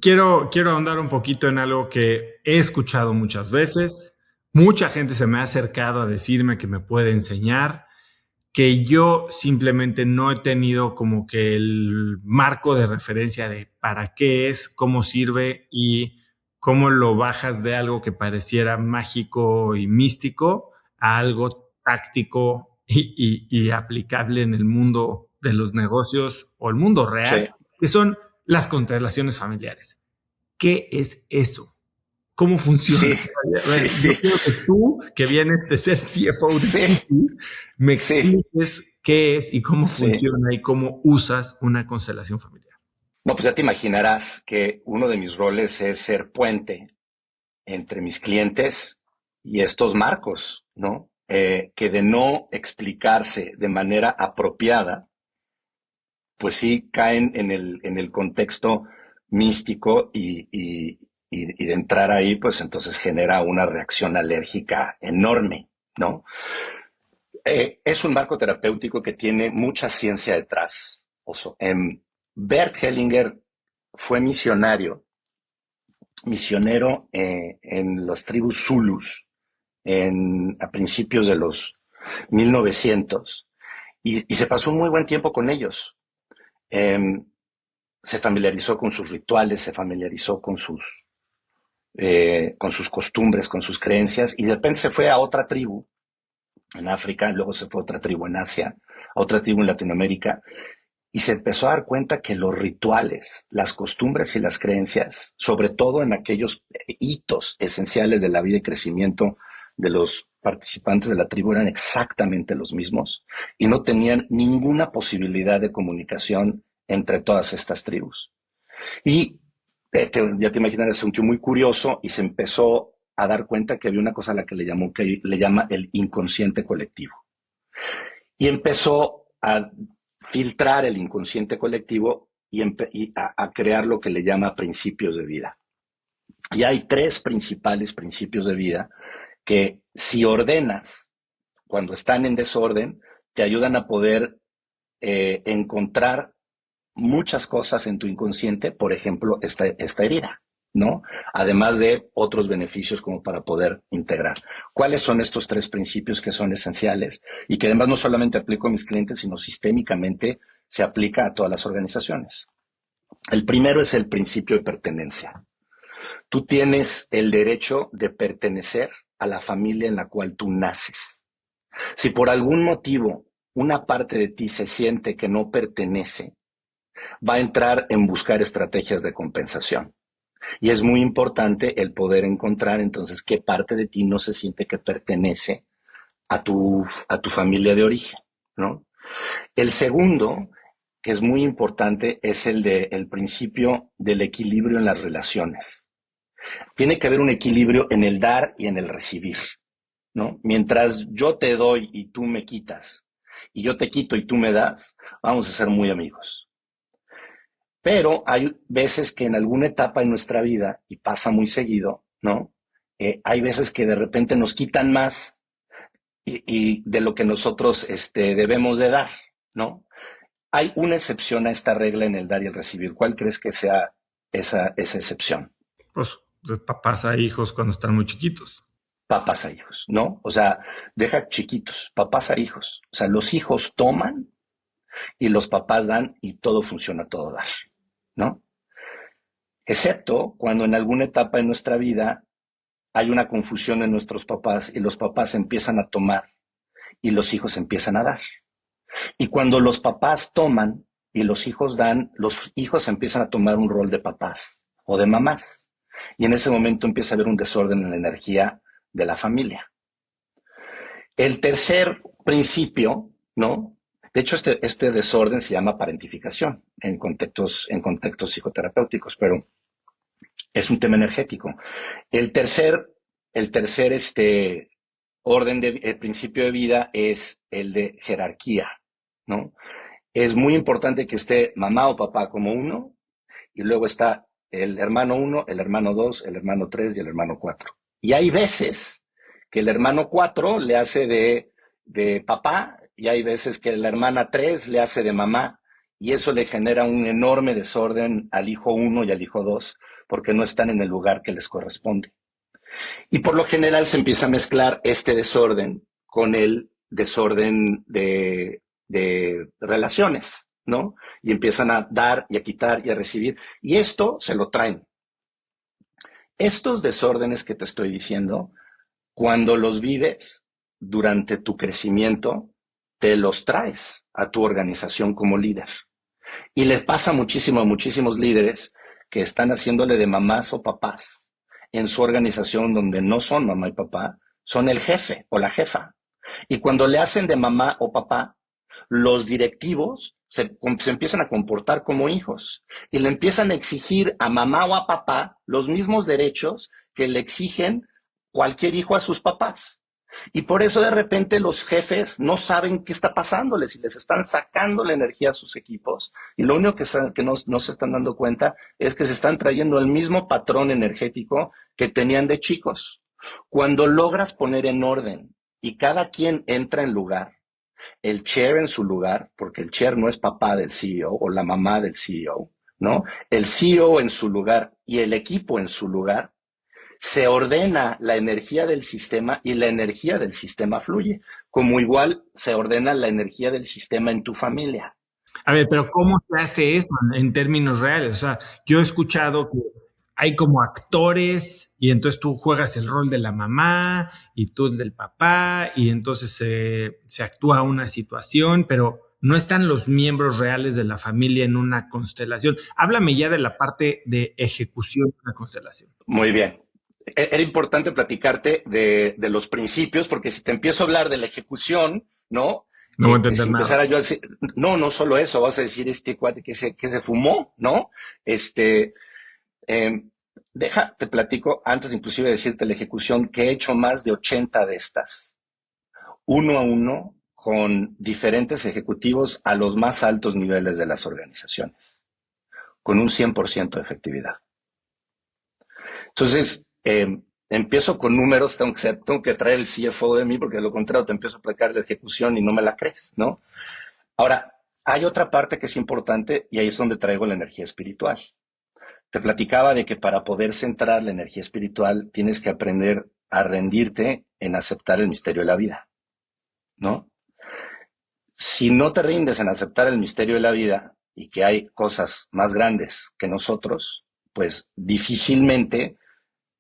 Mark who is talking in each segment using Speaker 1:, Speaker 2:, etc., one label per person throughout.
Speaker 1: quiero ahondar un poquito en algo que he escuchado muchas veces. Mucha gente se me ha acercado a decirme que me puede enseñar, que yo simplemente no he tenido como que el marco de referencia de para qué es, cómo sirve y cómo lo bajas de algo que pareciera mágico y místico a algo táctico y aplicable en el mundo de los negocios o el mundo
Speaker 2: Sí,
Speaker 1: real, que son las constelaciones familiares. ¿Qué es eso? ¿Cómo funciona?
Speaker 2: sí,
Speaker 1: A ver,
Speaker 2: sí,
Speaker 1: yo
Speaker 2: sí,
Speaker 1: quiero que tú, que vienes de ser CFO de
Speaker 2: sí,
Speaker 1: Citi, me
Speaker 2: sí,
Speaker 1: expliques qué es y cómo
Speaker 2: sí.
Speaker 1: funciona y cómo usas una constelación familiar.
Speaker 2: No, pues ya te imaginarás que uno de mis roles es ser puente entre mis clientes y estos marcos, ¿no? Que de no explicarse de manera apropiada, pues sí caen en el contexto místico y de entrar ahí, pues entonces genera una reacción alérgica enorme, ¿no? Es un marco terapéutico que tiene mucha ciencia detrás. Oso. Bert Hellinger fue misionero en las tribus Zulus a principios de los 1900 y se pasó un muy buen tiempo con ellos. Eh, Se familiarizó con sus rituales, se familiarizó con sus costumbres, con sus creencias y de repente se fue a otra tribu en África, luego se fue a otra tribu en Asia, a otra tribu en Latinoamérica y se empezó a dar cuenta que los rituales, las costumbres y las creencias, sobre todo en aquellos hitos esenciales de la vida y crecimiento de los participantes de la tribu, eran exactamente los mismos y no tenían ninguna posibilidad de comunicación entre todas estas tribus. Y ya te imaginas, es un tío muy curioso y se empezó a dar cuenta que había una cosa a la que le llama el inconsciente colectivo. Y empezó a filtrar el inconsciente colectivo y a crear lo que le llama principios de vida. Y hay tres principales principios de vida que si ordenas cuando están en desorden, te ayudan a poder encontrar muchas cosas en tu inconsciente, por ejemplo, esta herida, ¿no? Además de otros beneficios como para poder integrar. ¿Cuáles son estos tres principios que son esenciales y que además no solamente aplico a mis clientes, sino sistémicamente se aplica a todas las organizaciones? El primero es el principio de pertenencia. Tú tienes el derecho de pertenecer a la familia en la cual tú naces. Si por algún motivo una parte de ti se siente que no pertenece, va a entrar en buscar estrategias de compensación. Y es muy importante el poder encontrar entonces qué parte de ti no se siente que pertenece a tu familia de origen, ¿no? El segundo, que es muy importante, es el principio del equilibrio en las relaciones. Tiene que haber un equilibrio en el dar y en el recibir, ¿no? Mientras yo te doy y tú me quitas, y yo te quito y tú me das, vamos a ser muy amigos. Pero hay veces que en alguna etapa de nuestra vida, y pasa muy seguido, ¿no? Hay veces que de repente nos quitan más y de lo que nosotros debemos de dar, ¿no? Hay una excepción a esta regla en el dar y el recibir. ¿Cuál crees que sea esa excepción?
Speaker 1: Pues de papás a hijos cuando están muy chiquitos.
Speaker 2: Papás a hijos, ¿no? O sea, deja chiquitos, papás a hijos. O sea, los hijos toman y los papás dan y todo funciona a todo dar, ¿no? Excepto cuando en alguna etapa de nuestra vida hay una confusión en nuestros papás y los papás empiezan a tomar y los hijos empiezan a dar. Y cuando los papás toman y los hijos dan, los hijos empiezan a tomar un rol de papás o de mamás. Y en ese momento empieza a haber un desorden en la energía de la familia. El tercer principio, ¿no? De hecho, este desorden se llama parentificación en contextos psicoterapéuticos, pero es un tema energético. El tercer, el tercer el principio de vida es el de jerarquía, ¿no? Es muy importante que esté mamá o papá como uno, y luego está el hermano uno, el hermano dos, el hermano tres y el hermano cuatro. Y hay veces que el hermano cuatro le hace de papá, y hay veces que la hermana tres le hace de mamá, y eso le genera un enorme desorden al hijo uno y al hijo 2 porque no están en el lugar que les corresponde. Y por lo general se empieza a mezclar este desorden con el desorden de relaciones, ¿no? Y empiezan a dar y a quitar y a recibir. Y esto se lo traen. Estos desórdenes que te estoy diciendo, cuando los vives durante tu crecimiento, te los traes a tu organización como líder. Y les pasa muchísimo a muchísimos líderes que están haciéndole de mamás o papás en su organización donde no son mamá y papá, son el jefe o la jefa. Y cuando le hacen de mamá o papá, los directivos se empiezan a comportar como hijos y le empiezan a exigir a mamá o a papá los mismos derechos que le exigen cualquier hijo a sus papás. Y por eso de repente los jefes no saben qué está pasándoles y les están sacando la energía a sus equipos. Y lo único que no se están dando cuenta es que se están trayendo el mismo patrón energético que tenían de chicos. Cuando logras poner en orden y cada quien entra en lugar, el chair en su lugar, porque el chair no es papá del CEO o la mamá del CEO, ¿no? El CEO en su lugar y el equipo en su lugar, se ordena la energía del sistema y la energía del sistema fluye, como igual se ordena la energía del sistema en tu familia.
Speaker 1: A ver, pero ¿cómo se hace eso en términos reales? O sea, yo he escuchado que hay como actores y entonces tú juegas el rol de la mamá y tú el del papá y entonces se actúa una situación, pero no están los miembros reales de la familia en una constelación. Háblame ya de la parte de ejecución de una constelación.
Speaker 2: Muy bien. Era importante platicarte de los principios, porque si te empiezo a hablar de la ejecución, ¿no?
Speaker 1: No voy a entender
Speaker 2: Si
Speaker 1: nada.
Speaker 2: empezara yo a decir, no solo eso, vas a decir este cuate que se fumó, ¿no? Eh, te platico, antes inclusive de decirte la ejecución, que he hecho más de 80 de estas, uno a uno, con diferentes ejecutivos a los más altos niveles de las organizaciones, con un 100% de efectividad. Entonces, empiezo con números, tengo que traer el CFO de mí, porque de lo contrario te empiezo a aplicar la ejecución y no me la crees, ¿no? Ahora, hay otra parte que es importante y ahí es donde traigo la energía espiritual. Te platicaba de que para poder centrar la energía espiritual tienes que aprender a rendirte en aceptar el misterio de la vida, ¿no? Si no te rindes en aceptar el misterio de la vida y que hay cosas más grandes que nosotros, pues difícilmente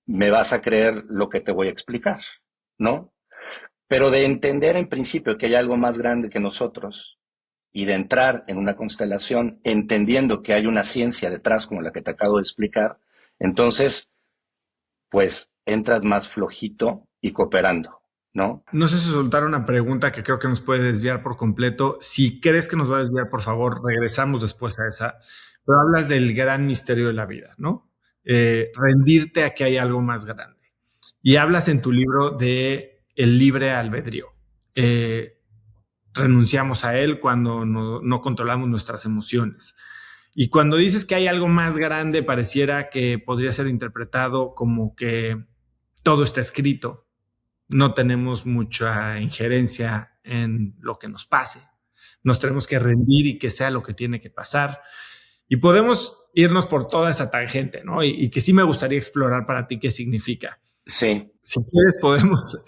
Speaker 2: me vas a creer lo que te voy a explicar, ¿no? Pero de entender en principio que hay algo más grande que nosotros y de entrar en una constelación entendiendo que hay una ciencia detrás como la que te acabo de explicar, entonces, pues entras más flojito y cooperando, ¿no?
Speaker 1: No sé si soltar una pregunta que creo que nos puede desviar por completo. Si crees que nos va a desviar, por favor, regresamos después a esa. Pero hablas del gran misterio de la vida, ¿no? Rendirte a que hay algo más grande. Y hablas en tu libro de el libre albedrío. Renunciamos a él cuando no controlamos nuestras emociones. Y cuando dices que hay algo más grande, pareciera que podría ser interpretado como que todo está escrito, no tenemos mucha injerencia en lo que nos pase. Nos tenemos que rendir y que sea lo que tiene que pasar. Y podemos irnos por toda esa tangente, ¿no? Y que sí me gustaría explorar para ti qué significa.
Speaker 2: Sí.
Speaker 1: Si quieres, podemos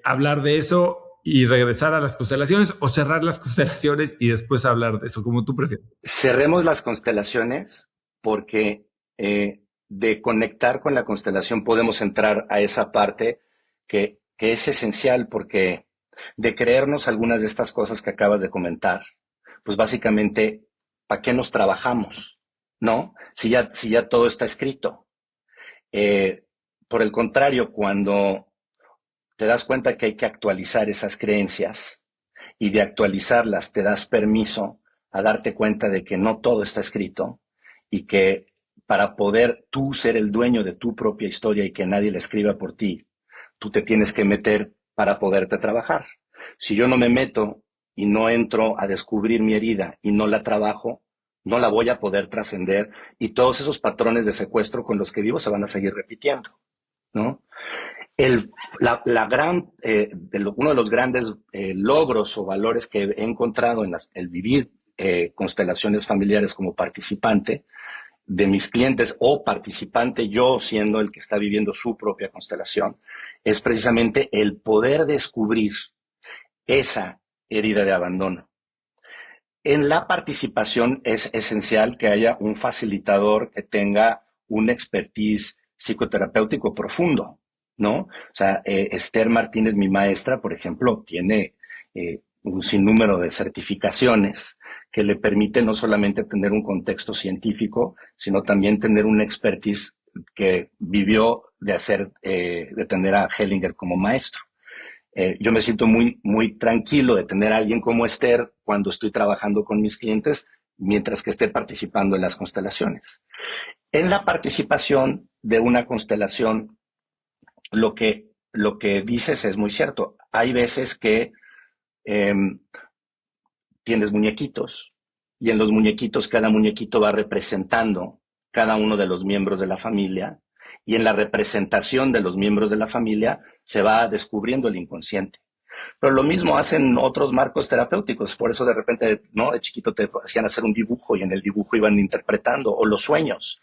Speaker 1: hablar de eso y regresar a las constelaciones o cerrar las constelaciones y después hablar de eso, como tú prefieres.
Speaker 2: Cerremos las constelaciones porque de conectar con la constelación podemos entrar a esa parte que es esencial, porque de creernos algunas de estas cosas que acabas de comentar, pues básicamente, ¿para qué nos trabajamos? ¿No? Si ya todo está escrito. Por el contrario, cuando te das cuenta que hay que actualizar esas creencias y de actualizarlas te das permiso a darte cuenta de que no todo está escrito y que para poder tú ser el dueño de tu propia historia y que nadie la escriba por ti, tú te tienes que meter para poderte trabajar. Si yo no me meto y no entro a descubrir mi herida y no la trabajo, no la voy a poder trascender y todos esos patrones de secuestro con los que vivo se van a seguir repitiendo, ¿no? Uno de los grandes logros o valores que he encontrado en el vivir constelaciones familiares como participante de mis clientes o participante yo siendo el que está viviendo su propia constelación, es precisamente el poder descubrir esa herida de abandono. En la participación es esencial que haya un facilitador que tenga un expertise psicoterapéutico profundo, ¿no? O sea, Esther Martínez, mi maestra, por ejemplo, tiene un sinnúmero de certificaciones que le permiten no solamente tener un contexto científico, sino también tener un expertise que vivió de tener a Hellinger como maestro. Yo me siento muy tranquilo de tener a alguien como Esther cuando estoy trabajando con mis clientes, mientras que esté participando en las constelaciones. En la participación de una constelación, lo que dices es muy cierto. Hay veces que eh, tienes muñequitos y en los muñequitos cada muñequito va representando cada uno de los miembros de la familia y en la representación de los miembros de la familia se va descubriendo el inconsciente. Pero lo mismo hacen otros marcos terapéuticos, por eso de repente, ¿no? De chiquito te hacían hacer un dibujo y en el dibujo iban interpretando, o los sueños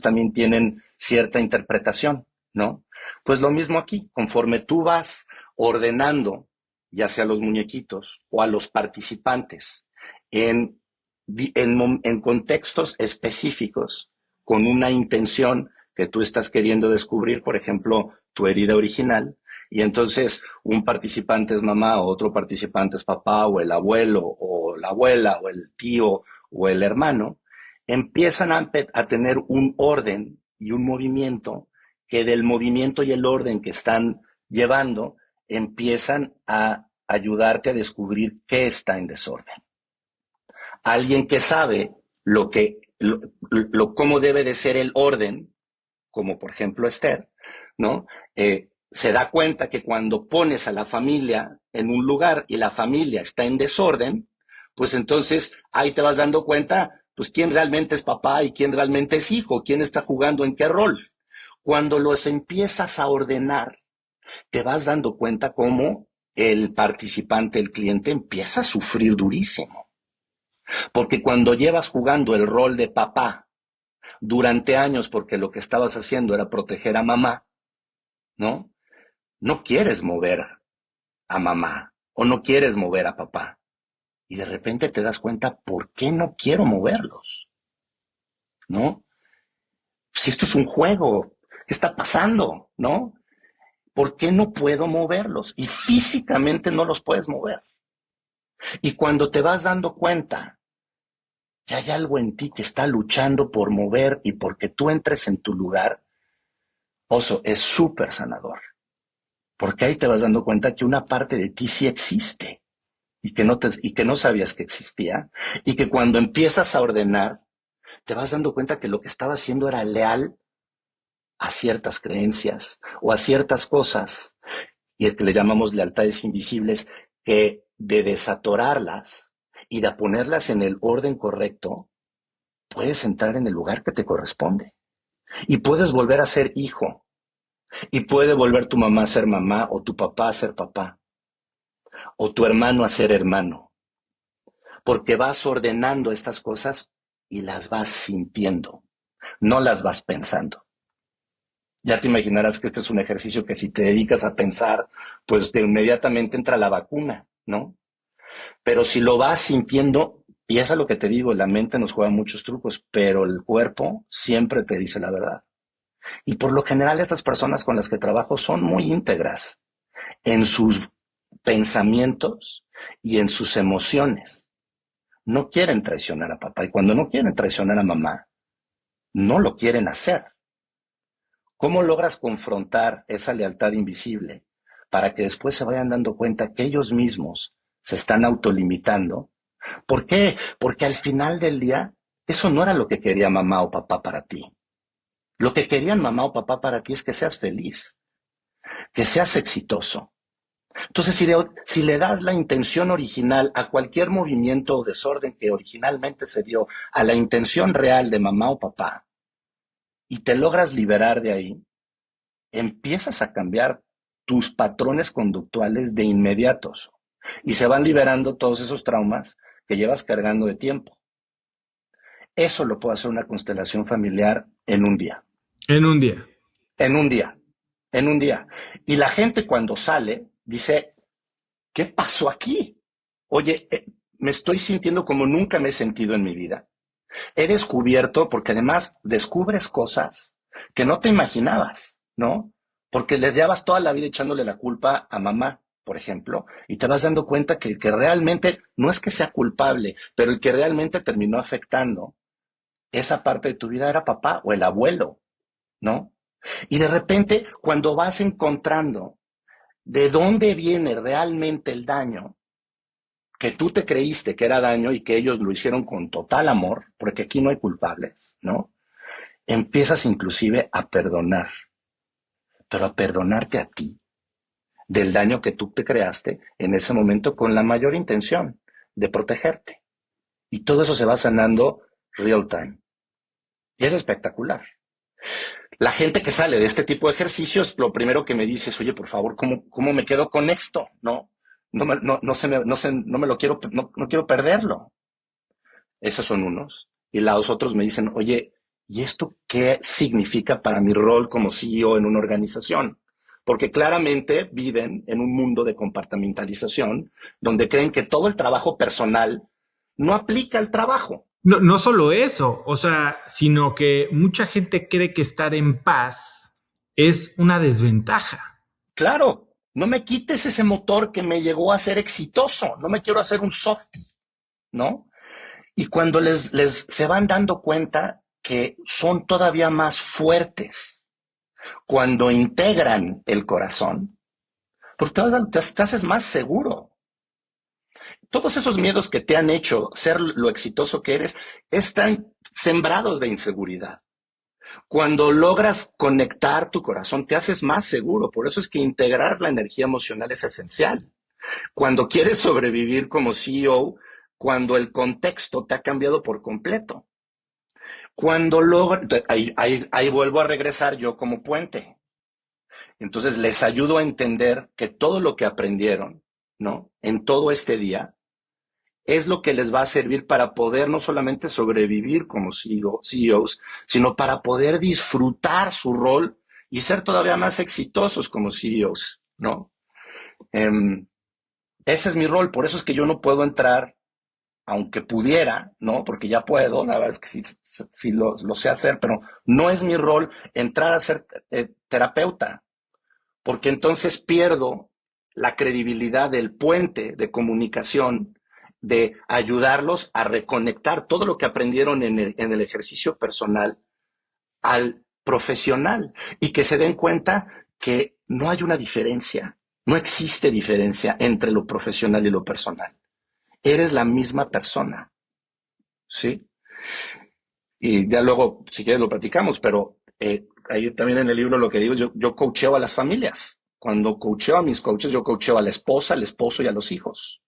Speaker 2: también tienen cierta interpretación, ¿no? Pues lo mismo aquí, conforme tú vas ordenando, ya sea a los muñequitos o a los participantes, en, en contextos específicos, con una intención que tú estás queriendo descubrir, por ejemplo, tu herida original, y entonces un participante es mamá, otro participante es papá, o el abuelo, o la abuela, o el tío, o el hermano, empiezan a tener un orden y un movimiento que del movimiento y el orden que están llevando empiezan a ayudarte a descubrir qué está en desorden. Alguien que sabe cómo debe de ser el orden, como por ejemplo Esther, ¿no? Se da cuenta que cuando pones a la familia en un lugar y la familia está en desorden, pues entonces ahí te vas dando cuenta, pues quién realmente es papá y quién realmente es hijo, quién está jugando en qué rol. Cuando los empiezas a ordenar, te vas dando cuenta cómo el participante, el cliente, empieza a sufrir durísimo. Porque cuando llevas jugando el rol de papá durante años porque lo que estabas haciendo era proteger a mamá, ¿no? No quieres mover a mamá o no quieres mover a papá. Y de repente te das cuenta, ¿por qué no quiero moverlos? ¿No? Si esto es un juego, ¿qué está pasando? ¿No? ¿Por qué no puedo moverlos? Y físicamente no los puedes mover. Y cuando te vas dando cuenta que hay algo en ti que está luchando por mover y porque tú entres en tu lugar, oso, es súper sanador. Porque ahí te vas dando cuenta que una parte de ti sí existe y que no sabías que existía, y que cuando empiezas a ordenar, te vas dando cuenta que lo que estaba haciendo era leal a ciertas creencias o a ciertas cosas, y es que le llamamos lealtades invisibles, que de desatorarlas y de ponerlas en el orden correcto, puedes entrar en el lugar que te corresponde. Y puedes volver a ser hijo. Y puede volver tu mamá a ser mamá o tu papá a ser papá. O tu hermano a ser hermano. Porque vas ordenando estas cosas y las vas sintiendo. No las vas pensando. Ya te imaginarás que este es un ejercicio que si te dedicas a pensar, pues de inmediatamente entra la vacuna, ¿no? Pero si lo vas sintiendo, y es a lo que te digo, la mente nos juega muchos trucos, pero el cuerpo siempre te dice la verdad. Y por lo general estas personas con las que trabajo son muy íntegras en sus pensamientos y en sus emociones. No quieren traicionar a papá y cuando no quieren traicionar a mamá, no lo quieren hacer. ¿Cómo logras confrontar esa lealtad invisible para que después se vayan dando cuenta que ellos mismos se están autolimitando? ¿Por qué? Porque al final del día, eso no era lo que quería mamá o papá para ti. Lo que querían mamá o papá para ti es que seas feliz, que seas exitoso. Entonces, si le das la intención original a cualquier movimiento o desorden que originalmente se dio, a la intención real de mamá o papá, y te logras liberar de ahí, empiezas a cambiar tus patrones conductuales de inmediato. Y se van liberando todos esos traumas que llevas cargando de tiempo. Eso lo puede hacer una constelación familiar en un día.
Speaker 1: En un día.
Speaker 2: En un día. En un día. Y la gente cuando sale dice, ¿qué pasó aquí? Oye, me estoy sintiendo como nunca me he sentido en mi vida. He descubierto, porque además descubres cosas que no te imaginabas, ¿no? Porque les llevas toda la vida echándole la culpa a mamá, por ejemplo, y te vas dando cuenta que el que realmente, no es que sea culpable, pero el que realmente terminó afectando esa parte de tu vida era papá o el abuelo, ¿no? Y de repente, cuando vas encontrando de dónde viene realmente el daño, que tú te creíste que era daño y que ellos lo hicieron con total amor, porque aquí no hay culpables, ¿no? Empiezas inclusive a perdonar, pero a perdonarte a ti del daño que tú te creaste en ese momento con la mayor intención de protegerte. Y todo eso se va sanando real time. Y es espectacular. La gente que sale de este tipo de ejercicios, lo primero que me dice es, oye, por favor, ¿cómo me quedo con esto? No me lo quiero, no quiero perderlo. Esos son unos. Y los otros me dicen, oye, ¿y esto qué significa para mi rol como CEO en una organización? Porque claramente viven en un mundo de compartimentalización donde creen que todo el trabajo personal no aplica al trabajo.
Speaker 1: No, no solo eso, o sea, sino que mucha gente cree que estar en paz es una desventaja.
Speaker 2: Claro, no me quites ese motor que me llegó a ser exitoso, no me quiero hacer un softie, ¿no? Y cuando les se van dando cuenta que son todavía más fuertes cuando integran el corazón, porque te haces más seguro. Todos esos miedos que te han hecho ser lo exitoso que eres están sembrados de inseguridad. Cuando logras conectar tu corazón, te haces más seguro. Por eso es que integrar la energía emocional es esencial. Cuando quieres sobrevivir como CEO, cuando el contexto te ha cambiado por completo. Cuando logras, ahí vuelvo a regresar yo como puente. Entonces les ayudo a entender que todo lo que aprendieron, ¿no? En todo este día, es lo que les va a servir para poder no solamente sobrevivir como CEOs, sino para poder disfrutar su rol y ser todavía más exitosos como CEOs, ¿no? Ese es mi rol, por eso es que yo no puedo entrar, aunque pudiera, ¿no? Porque ya puedo, la verdad es que sí lo sé hacer, pero no es mi rol entrar a ser terapeuta, porque entonces pierdo la credibilidad del puente de comunicación, de ayudarlos a reconectar todo lo que aprendieron en el ejercicio personal al profesional y que se den cuenta que no hay una diferencia, no existe diferencia entre lo profesional y lo personal. Eres la misma persona, ¿sí? Y ya luego, si quieres, lo platicamos, pero ahí también en el libro lo que digo, yo coacheo a las familias. Cuando coacheo a mis coaches, yo coacheo a la esposa, al esposo y a los hijos.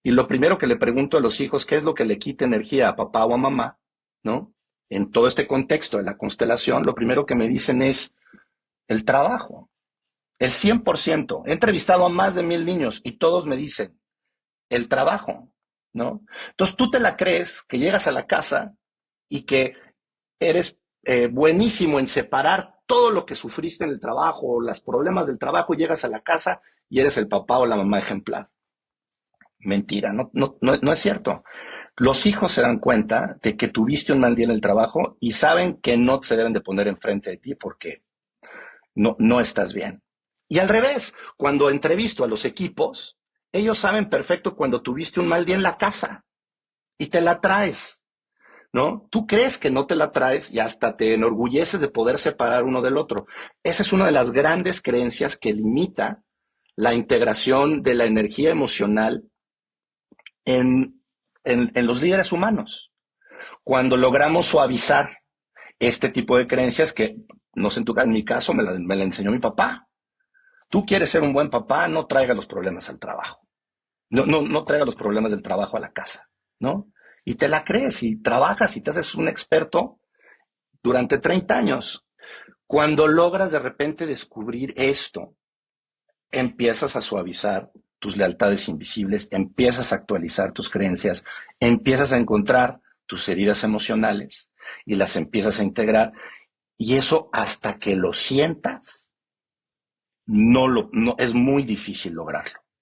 Speaker 2: Y lo primero que le pregunto a los hijos, ¿qué es lo que le quita energía a papá o a mamá? ¿No? En todo este contexto de la constelación, lo primero que me dicen es el trabajo. El 100%. He entrevistado a más de 1000 niños y todos me dicen el trabajo, ¿no? Entonces tú te la crees que llegas a la casa y que eres buenísimo en separar todo lo que sufriste en el trabajo, los problemas del trabajo, llegas a la casa y eres el papá o la mamá ejemplar. Mentira, no es cierto. Los hijos se dan cuenta de que tuviste un mal día en el trabajo y saben que no se deben de poner enfrente de ti porque no estás bien. Y al revés, cuando entrevisto a los equipos, ellos saben perfecto cuando tuviste un mal día en la casa y te la traes, ¿no? Tú crees que no te la traes y hasta te enorgulleces de poder separar uno del otro. Esa es una de las grandes creencias que limita la integración de la energía emocional en los líderes humanos. Cuando logramos suavizar este tipo de creencias que, no sé, en mi caso me la enseñó mi papá. Tú quieres ser un buen papá, no traiga los problemas al trabajo. No traiga los problemas del trabajo a la casa, ¿no? Y te la crees y trabajas y te haces un experto durante 30 años. Cuando logras de repente descubrir esto, empiezas a suavizar tus lealtades invisibles, empiezas a actualizar tus creencias, empiezas a encontrar tus heridas emocionales y las empiezas a integrar. Y eso hasta que lo sientas, no es muy difícil lograrlo.